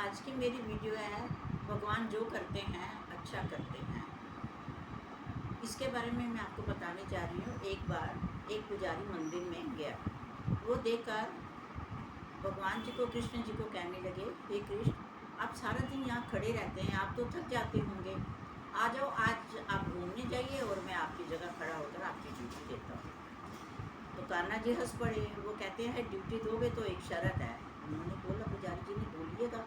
आज की मेरी वीडियो है भगवान जो करते हैं अच्छा करते हैं। इसके बारे में मैं आपको बताने जा रही हूँ। एक बार एक पुजारी मंदिर में गया, वो देखकर भगवान जी को, कृष्ण जी को कहने लगे, हे कृष्ण, आप सारा दिन यहाँ खड़े रहते हैं, आप तो थक जाते होंगे, आ जाओ, आज आप घूमने जाइए और मैं आपकी जगह खड़ा होकर आपकी ड्यूटी देता हूँ। तो कान्हा जी हंस पड़े। वो कहते हैं ड्यूटी दोगे तो एक शर्त है। उन्होंने बोला, पुजारी जी ने, बोलिएगा।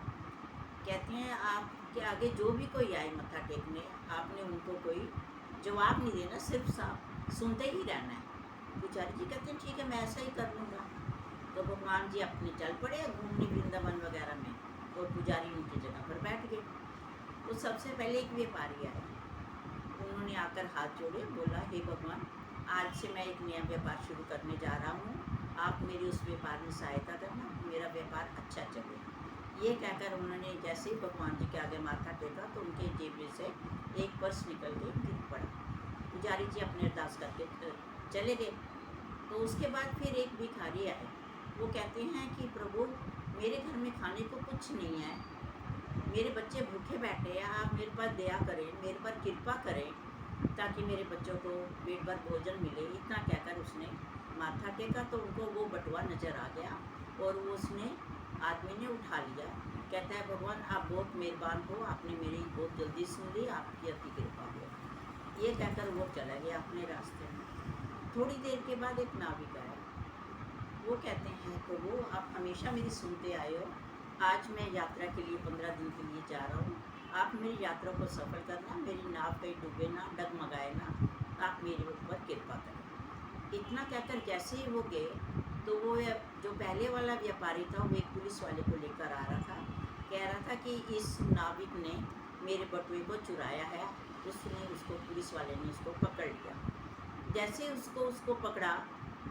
कहते हैं आपके आगे जो भी कोई आए मत्था टेकने, आपने उनको कोई जवाब नहीं देना, सिर्फ साफ सुनते ही रहना है। पुजारी जी कहते हैं ठीक है, मैं ऐसा ही कर लूँगा। तो भगवान जी अपने चल पड़े घूमने वृंदावन वगैरह में, और पुजारी उनकी जगह पर बैठ गए। तो सबसे पहले एक व्यापारी आए, उन्होंने आकर हाथ जोड़े, बोला, हे भगवान, आज से मैं एक नया व्यापार शुरू करने जा रहा हूँ, आप मेरी उस व्यापार में सहायता करना, मेरा व्यापार अच्छा चले। ये कहकर उन्होंने जैसे ही भगवान जी के आगे माथा टेका तो उनके जेब से एक पर्स निकल के गिर पड़ा। पुजारी जी अपने अरदास करके चले गए। तो उसके बाद फिर एक भिखारी आए। वो कहते हैं कि प्रभु, मेरे घर में खाने को कुछ नहीं है, मेरे बच्चे भूखे बैठे हैं, आप मेरे पर दया करें, मेरे पर कृपा करें ताकि मेरे बच्चों को पेट भर भोजन मिले। इतना कहकर उसने माथा टेका तो उनको वो बटुआ नज़र आ गया और वो उसने आदमी ने उठा लिया। कहता है, भगवान आप बहुत मेहरबान हो, आपने मेरी बहुत जल्दी सुन ली, आपकी अति कृपा हो। ये कहकर वो चला गया अपने रास्ते में। थोड़ी देर के बाद एक नाविक आया। वो कहते हैं, प्रभु आप हमेशा मेरी सुनते आए हो, आज मैं यात्रा के लिए 15 दिन के लिए जा रहा हूँ, आप मेरी यात्रा को सफल करना, मेरी नाव कहीं डूबे ना, डगमगाए ना, आप मेरे ऊपर कृपा करें। इतना कहकर जैसे ही वो गए तो वो जो पहले वाला व्यापारी था, वो एक पुलिस वाले को लेकर आ रहा था, कह रहा था कि इस नाविक ने मेरे बटुए को चुराया है। उसने उसको, पुलिस वाले ने उसको पकड़ लिया। जैसे उसको पकड़ा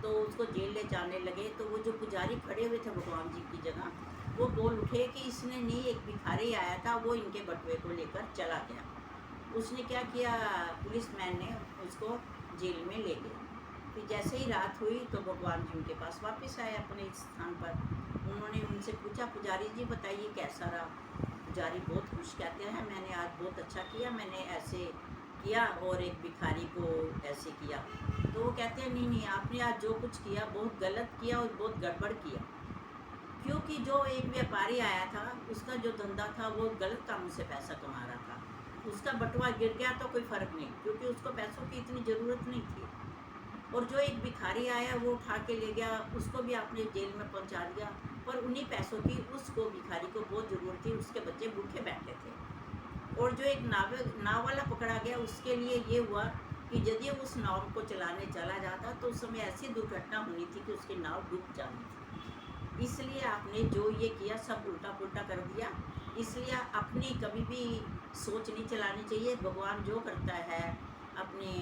तो उसको जेल ले जाने लगे। तो वो जो पुजारी खड़े हुए थे भगवान जी की जगह, वो बोल उठे कि इसने नहीं, एक भिखारी आया था, वो इनके बटुए को लेकर चला गया। उसने क्या किया, पुलिसमैन ने उसको जेल में ले गए। फिर जैसे ही रात हुई तो भगवान जी उनके पास वापस आए अपने इस स्थान पर। उन्होंने उनसे पूछा, पुजारी जी बताइए कैसा रहा। पुजारी बहुत खुश, कहते हैं मैंने आज बहुत अच्छा किया, मैंने ऐसे किया और एक भिखारी को ऐसे किया। तो वो कहते हैं नहीं, आपने आज जो कुछ किया बहुत गलत किया और बहुत गड़बड़ किया, क्योंकि जो एक व्यापारी आया था उसका जो धंधा था वो गलत कामों से पैसा कमा रहा था। उसका बटुआ गिर गया तो कोई फ़र्क नहीं, क्योंकि उसको पैसों की इतनी ज़रूरत नहीं थी। और जो एक भिखारी आया वो उठा के ले गया, उसको भी आपने जेल में पहुंचा दिया। पर उन्हीं पैसों की उसको, भिखारी को बहुत ज़रूरत थी, उसके बच्चे भूखे बैठे थे। और जो एक नाव वाला पकड़ा गया, उसके लिए ये हुआ कि यदि उस नाव को चलाने चला जाता तो उस समय ऐसी दुर्घटना होनी थी कि उसकी नाव डूब जानी थी। इसलिए आपने जो ये किया सब उल्टा पुल्टा कर दिया। इसलिए अपनी कभी भी सोच नहीं चलानी चाहिए। भगवान जो करता है अपने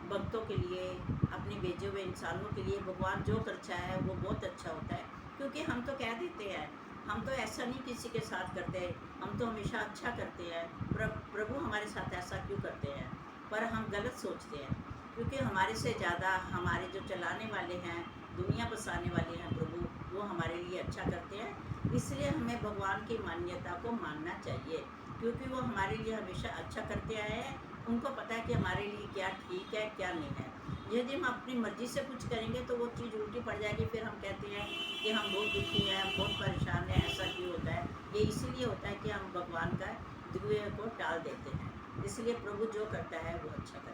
भक्तों के लिए, अपने भेजे हुए इंसानों के लिए, भगवान जो करता है वो बहुत अच्छा होता है। क्योंकि हम तो कह देते हैं, हम तो ऐसा नहीं किसी के साथ करते, हम तो हमेशा अच्छा करते हैं, प्रभु हमारे साथ ऐसा क्यों करते हैं। पर हम गलत सोचते हैं, क्योंकि हमारे से ज़्यादा हमारे जो चलाने वाले हैं, दुनिया बसाने वाले हैं प्रभु, वो हमारे लिए अच्छा करते हैं। इसलिए हमें भगवान की मान्यता को मानना चाहिए, क्योंकि वो हमारे लिए हमेशा अच्छा करते आए हैं। उनको पता है कि हमारे लिए क्या ठीक है क्या नहीं है। यदि हम अपनी मर्ज़ी से कुछ करेंगे तो वो चीज़ उल्टी पड़ जाएगी। फिर हम कहते हैं कि हम बहुत दुखी हैं, हम बहुत परेशान हैं, ऐसा क्यों होता है। ये इसीलिए होता है कि हम भगवान का दिव्य को टाल देते हैं। इसलिए प्रभु जो करता है वो अच्छा करता है।